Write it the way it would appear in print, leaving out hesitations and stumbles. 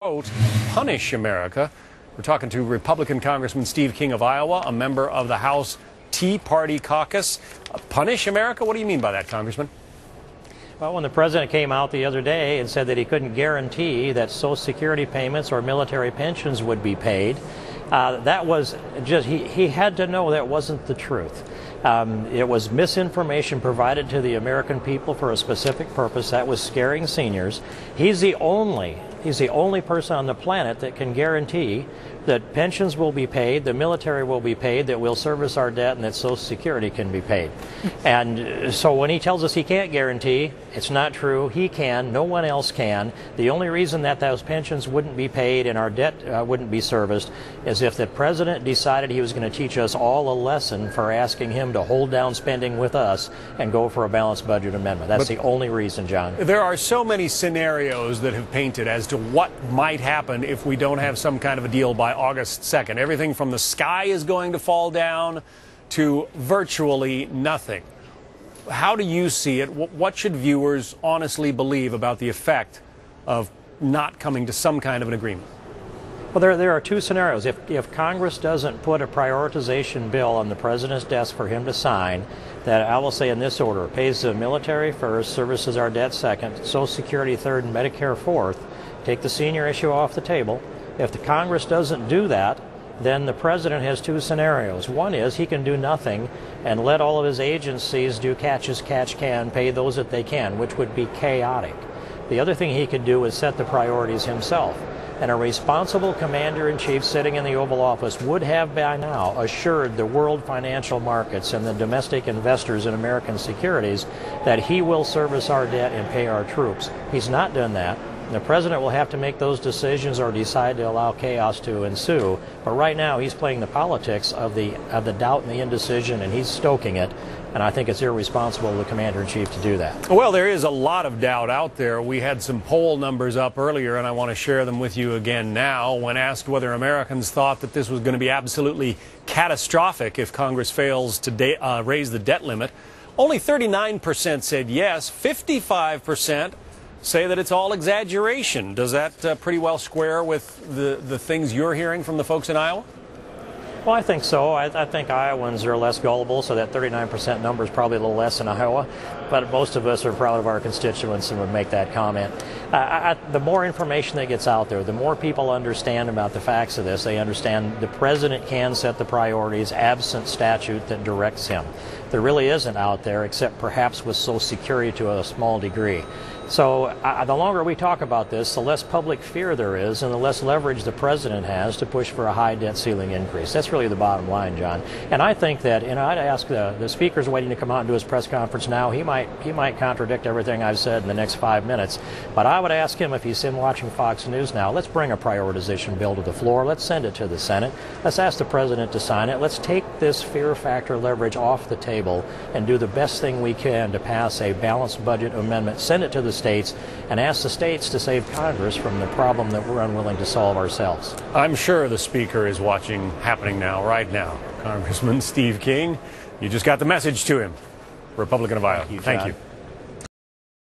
Quote, punish America. We're talking to Republican Congressman Steve King of Iowa, a member of the House Tea Party caucus. Punish America? What do you mean by that, Congressman? Well, when the president came out the other day and said that he couldn't guarantee that Social Security payments or military pensions would be paid, that was just, he had to know that wasn't the truth. It was misinformation provided to the American people for a specific purpose. That was scaring seniors. He's the only person on the planet that can guarantee that pensions will be paid, the military will be paid, that we'll service our debt, and that Social Security can be paid. And so when he tells us he can't guarantee, it's not true. He can. No one else can. The only reason that those pensions wouldn't be paid and our debt wouldn't be serviced is if the president decided he was going to teach us all a lesson for asking him to hold down spending with us and go for a balanced budget amendment. That's the only reason, John. There are so many scenarios that have painted as to what might happen if we don't have some kind of a deal by August 2nd. Everything from the sky is going to fall down to virtually nothing. How do you see it? What should viewers honestly believe about the effect of not coming to some kind of an agreement? Well, there are two scenarios. If Congress doesn't put a prioritization bill on the president's desk for him to sign, that I will say in this order, pays the military first, services our debt second, Social Security third, and Medicare fourth, take the senior issue off the table. If the Congress doesn't do that, then the president has two scenarios. One is he can do nothing and let all of his agencies do catch as catch can, pay those that they can, which would be chaotic. The other thing he could do is set the priorities himself. And a responsible commander-in-chief sitting in the Oval Office would have by now assured the world financial markets and the domestic investors in American securities that he will service our debt and pay our troops. He's not done that. The president will have to make those decisions or decide to allow chaos to ensue. But right now he's playing the politics of the doubt and the indecision, and he's stoking it. And I think it's irresponsible of the commander-in-chief to do that. Well, there is a lot of doubt out there. We had some poll numbers up earlier, and I want to share them with you again now. When asked whether Americans thought that this was going to be absolutely catastrophic if Congress fails to raise the debt limit, only 39% said yes, 55% say that it's all exaggeration. Does that pretty well square with the things you're hearing from the folks in Iowa? Well, I think so. I think Iowans are less gullible, so that 39% number is probably a little less in Iowa. But most of us are proud of our constituents and would make that comment. The more information that gets out there, the more people understand about the facts of this. They understand the president can set the priorities absent statute that directs him. There really isn't out there, except perhaps with Social Security to a small degree. So the longer we talk about this, the less public fear there is and the less leverage the president has to push for a high debt ceiling increase. That's really the bottom line, John. And I think that, I'd ask the speaker's waiting to come out and do his press conference now. He might contradict everything I've said in the next 5 minutes. But I would ask him, if he's in watching Fox News now, let's bring a prioritization bill to the floor. Let's send it to the Senate. Let's ask the president to sign it. Let's take this fear factor leverage off the table and do the best thing we can to pass a balanced budget amendment. Send it to the states and ask the states to save Congress from the problem that we're unwilling to solve ourselves. I'm sure the speaker is watching happening now, right now. Congressman Steve King, you just got the message to him. Republican of Iowa. Thank you.